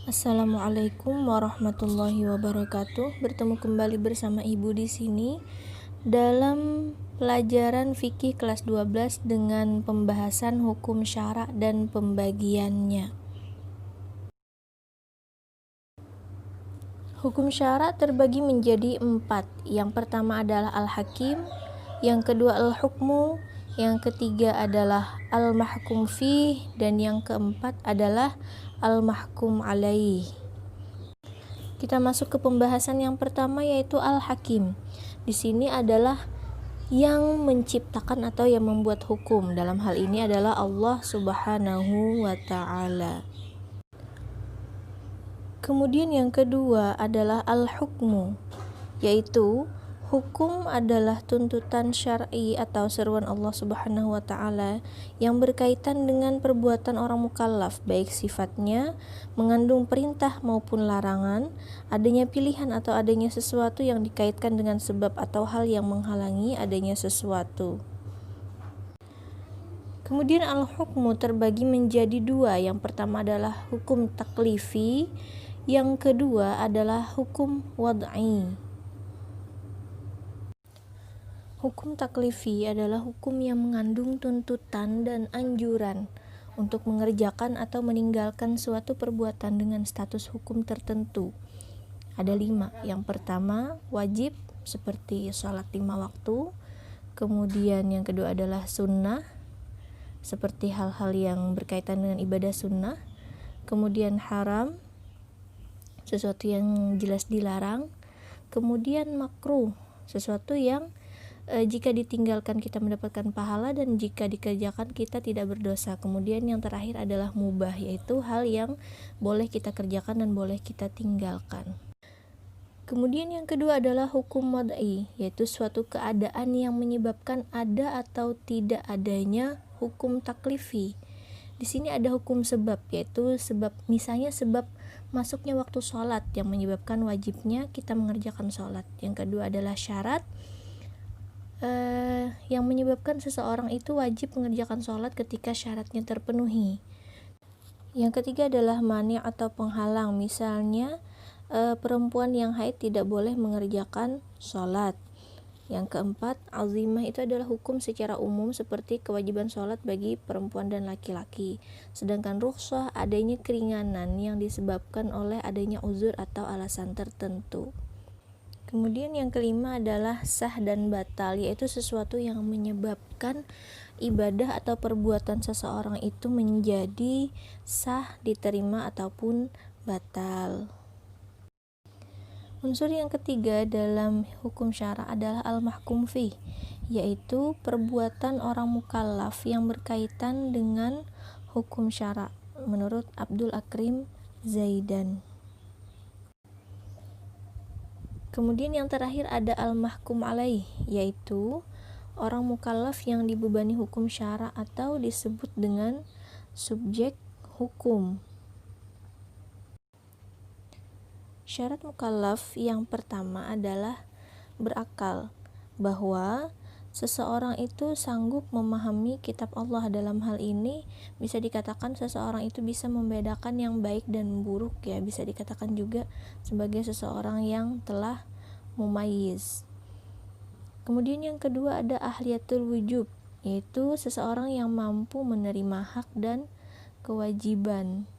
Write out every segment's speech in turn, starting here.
Assalamualaikum warahmatullahi wabarakatuh. Bertemu kembali bersama Ibu di sini dalam pelajaran fikih kelas 12 dengan pembahasan hukum syara' dan pembagiannya. Hukum syara' terbagi menjadi 4. Yang pertama adalah al-hakim, yang kedua al-hukmu, yang ketiga adalah al-mahkum fih, dan yang keempat adalah al-mahkum alaih. Kita masuk ke pembahasan yang pertama, yaitu al-hakim. Di sini adalah yang menciptakan atau yang membuat hukum. Dalam hal ini adalah Allah Subhanahu wa ta'ala. Kemudian yang kedua adalah al-hukmu, yaitu hukum adalah tuntutan syar'i atau seruan Allah Subhanahu wa ta'ala yang berkaitan dengan perbuatan orang mukallaf, baik sifatnya mengandung perintah maupun larangan, adanya pilihan atau adanya sesuatu yang dikaitkan dengan sebab atau hal yang menghalangi adanya sesuatu. Kemudian al-hukmu terbagi menjadi 2. Yang pertama adalah hukum taklifi, yang kedua adalah hukum wad'i. Hukum taklifi adalah hukum yang mengandung tuntutan dan anjuran untuk mengerjakan atau meninggalkan suatu perbuatan dengan status hukum tertentu. Ada 5. Yang pertama wajib, seperti sholat 5 waktu. Kemudian yang kedua adalah sunnah, seperti hal-hal yang berkaitan dengan ibadah sunnah. Kemudian haram, sesuatu yang jelas dilarang. Kemudian makruh, sesuatu yang jika ditinggalkan kita mendapatkan pahala dan jika dikerjakan kita tidak berdosa. Kemudian yang terakhir adalah mubah, yaitu hal yang boleh kita kerjakan dan boleh kita tinggalkan. Kemudian yang kedua adalah hukum wad'i, yaitu suatu keadaan yang menyebabkan ada atau tidak adanya hukum taklifi. Di sini ada hukum sebab, yaitu sebab, misalnya sebab masuknya waktu sholat yang menyebabkan wajibnya kita mengerjakan sholat. Yang kedua adalah syarat, yang menyebabkan seseorang itu wajib mengerjakan sholat ketika syaratnya terpenuhi. Yang ketiga adalah mani' atau penghalang, misalnya perempuan yang haid tidak boleh mengerjakan sholat. Yang keempat, azimah, itu adalah hukum secara umum seperti kewajiban sholat bagi perempuan dan laki-laki. Sedangkan rukhsah adanya keringanan yang disebabkan oleh adanya uzur atau alasan tertentu. Kemudian yang kelima adalah sah dan batal, yaitu sesuatu yang menyebabkan ibadah atau perbuatan seseorang itu menjadi sah, diterima ataupun batal. Unsur yang ketiga dalam hukum syara' adalah al-mahkum fih, yaitu perbuatan orang mukallaf yang berkaitan dengan hukum syara' menurut Abdul Akrim Zaidan. Kemudian yang terakhir ada al-mahkum alaih, yaitu orang mukallaf yang dibebani hukum syara' atau disebut dengan subjek hukum. Syarat mukallaf yang pertama adalah berakal, bahwa seseorang itu sanggup memahami kitab Allah. Dalam hal ini bisa dikatakan seseorang itu bisa membedakan yang baik dan buruk, ya, bisa dikatakan juga sebagai seseorang yang telah mumayyiz. Kemudian yang kedua ada ahliyatul wujub, yaitu seseorang yang mampu menerima hak dan kewajiban.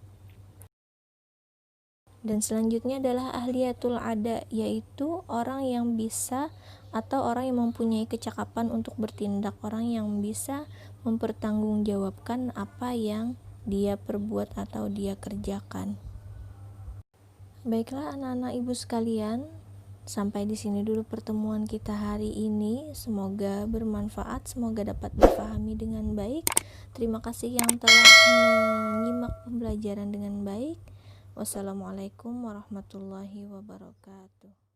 Dan selanjutnya adalah ahliyatul ada, yaitu orang yang bisa atau orang yang mempunyai kecakapan untuk bertindak, orang yang bisa mempertanggungjawabkan apa yang dia perbuat atau dia kerjakan. Baiklah anak-anak ibu sekalian, sampai di sini dulu pertemuan kita hari ini. Semoga bermanfaat, semoga dapat dipahami dengan baik. Terima kasih yang telah menyimak pembelajaran dengan baik. Wassalamualaikum warahmatullahi wabarakatuh.